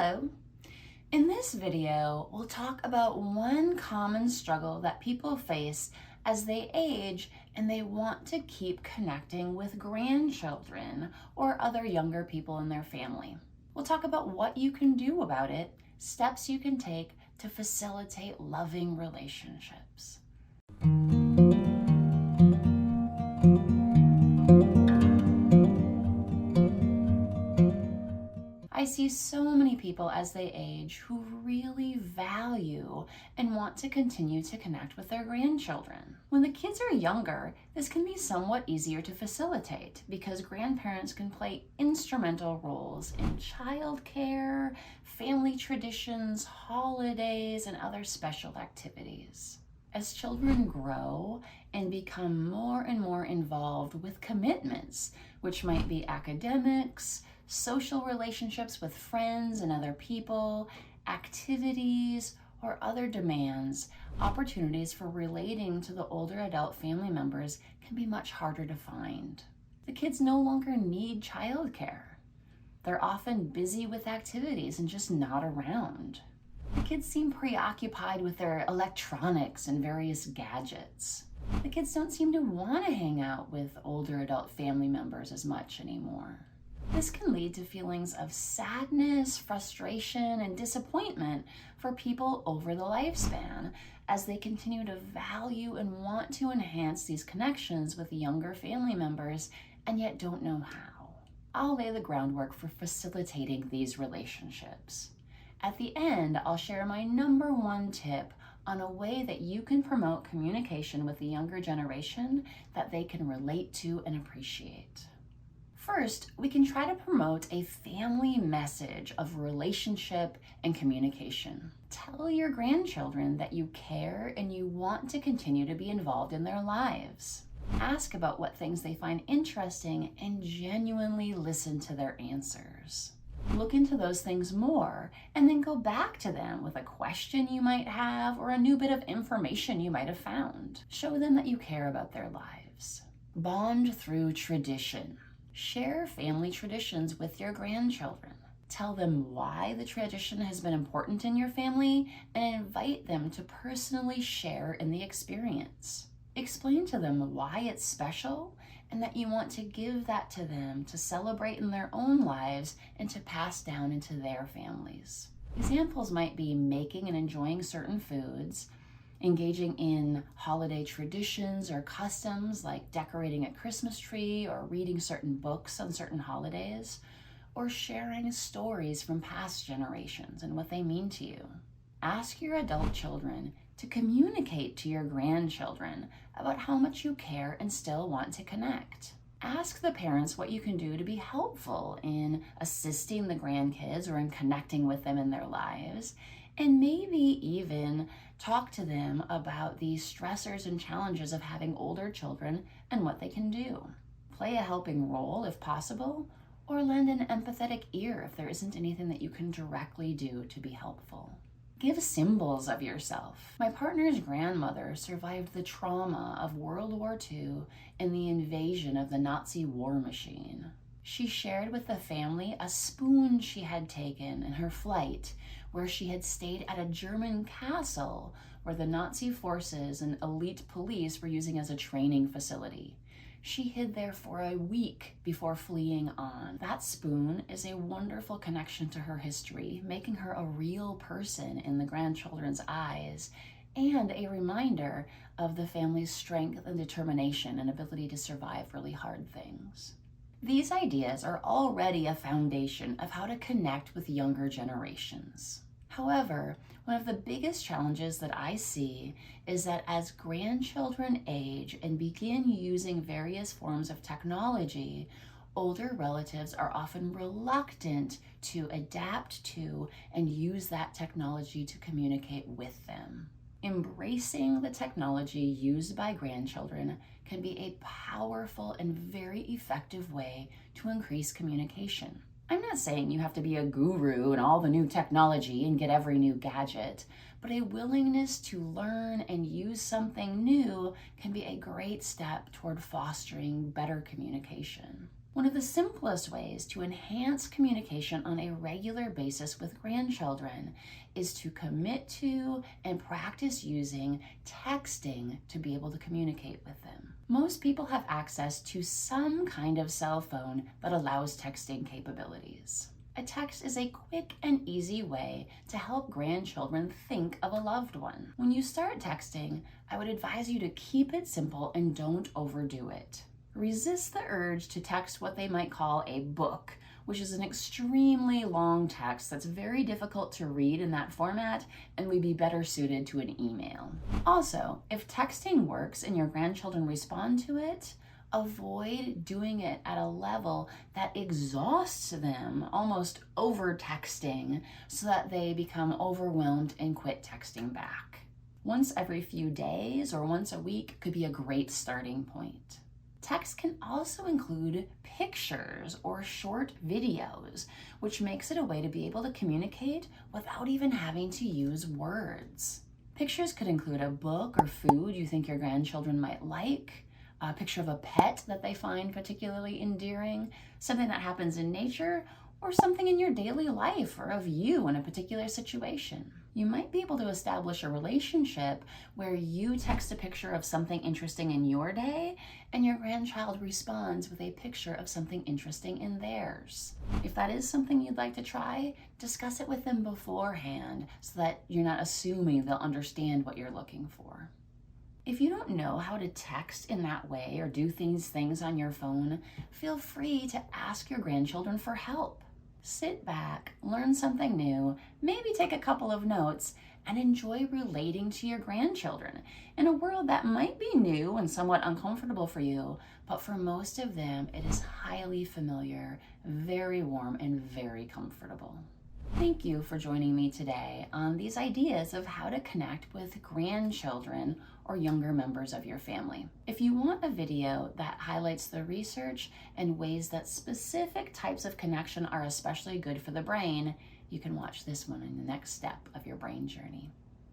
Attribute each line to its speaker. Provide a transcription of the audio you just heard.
Speaker 1: Hello. In this video, we'll talk about one common struggle that people face as they age and they want to keep connecting with grandchildren or other younger people in their family. We'll talk about what you can do about it, steps you can take to facilitate loving relationships. I see so many people as they age who really value and want to continue to connect with their grandchildren. When the kids are younger, this can be somewhat easier to facilitate because grandparents can play instrumental roles in childcare, family traditions, holidays, and other special activities. As children grow and become more and more involved with commitments, which might be academics, social relationships with friends and other people, activities, or other demands, opportunities for relating to the older adult family members can be much harder to find. The kids no longer need childcare. They're often busy with activities and just not around. The kids seem preoccupied with their electronics and various gadgets. The kids don't seem to want to hang out with older adult family members as much anymore. This can lead to feelings of sadness, frustration, and disappointment for people over the lifespan as they continue to value and want to enhance these connections with younger family members and yet don't know how. I'll lay the groundwork for facilitating these relationships. At the end, I'll share my number one tip on a way that you can promote communication with the younger generation that they can relate to and appreciate. First, we can try to promote a family message of relationship and communication. Tell your grandchildren that you care and you want to continue to be involved in their lives. Ask about what things they find interesting and genuinely listen to their answers. Look into those things more and then go back to them with a question you might have or a new bit of information you might have found. Show them that you care about their lives. Bond through tradition. Share family traditions with your grandchildren. Tell them why the tradition has been important in your family and invite them to personally share in the experience. Explain to them why it's special and that you want to give that to them to celebrate in their own lives and to pass down into their families. Examples might be making and enjoying certain foods, engaging in holiday traditions or customs like decorating a Christmas tree or reading certain books on certain holidays, or sharing stories from past generations and what they mean to you. Ask your adult children to communicate to your grandchildren about how much you care and still want to connect. Ask the parents what you can do to be helpful in assisting the grandkids or in connecting with them in their lives, and maybe even talk to them about the stressors and challenges of having older children and what they can do. Play a helping role if possible, or lend an empathetic ear if there isn't anything that you can directly do to be helpful. Give symbols of yourself. My partner's grandmother survived the trauma of World War II and the invasion of the Nazi war machine. She shared with the family a spoon she had taken in her flight, where she had stayed at a German castle where the Nazi forces and elite police were using as a training facility. She hid there for a week before fleeing on. That spoon is a wonderful connection to her history, making her a real person in the grandchildren's eyes, and a reminder of the family's strength and determination and ability to survive really hard things. These ideas are already a foundation of how to connect with younger generations. However, one of the biggest challenges that I see is that as grandchildren age and begin using various forms of technology, older relatives are often reluctant to adapt to and use that technology to communicate with them. Embracing the technology used by grandchildren can be a powerful and very effective way to increase communication. I'm not saying you have to be a guru in all the new technology and get every new gadget, but a willingness to learn and use something new can be a great step toward fostering better communication. One of the simplest ways to enhance communication on a regular basis with grandchildren is to commit to and practice using texting to be able to communicate with them. Most people have access to some kind of cell phone that allows texting capabilities. A text is a quick and easy way to help grandchildren think of a loved one. When you start texting, I would advise you to keep it simple and don't overdo it. Resist the urge to text what they might call a book, which is an extremely long text that's very difficult to read in that format and would be better suited to an email. Also, if texting works and your grandchildren respond to it, avoid doing it at a level that exhausts them, almost over texting, so that they become overwhelmed and quit texting back. Once every few days or once a week could be a great starting point. Text can also include pictures or short videos, which makes it a way to be able to communicate without even having to use words. Pictures could include a book or food you think your grandchildren might like, a picture of a pet that they find particularly endearing, something that happens in nature, or something in your daily life or of you in a particular situation. You might be able to establish a relationship where you text a picture of something interesting in your day and your grandchild responds with a picture of something interesting in theirs. If that is something you'd like to try, discuss it with them beforehand so that you're not assuming they'll understand what you're looking for. If you don't know how to text in that way or do things on your phone, feel free to ask your grandchildren for help. Sit back, learn something new, maybe take a couple of notes, and enjoy relating to your grandchildren in a world that might be new and somewhat uncomfortable for you, but for most of them, it is highly familiar, very warm, and very comfortable. Thank you for joining me today on these ideas of how to connect with grandchildren or younger members of your family. If you want a video that highlights the research and ways that specific types of connection are especially good for the brain, you can watch this one in the next step of your brain journey.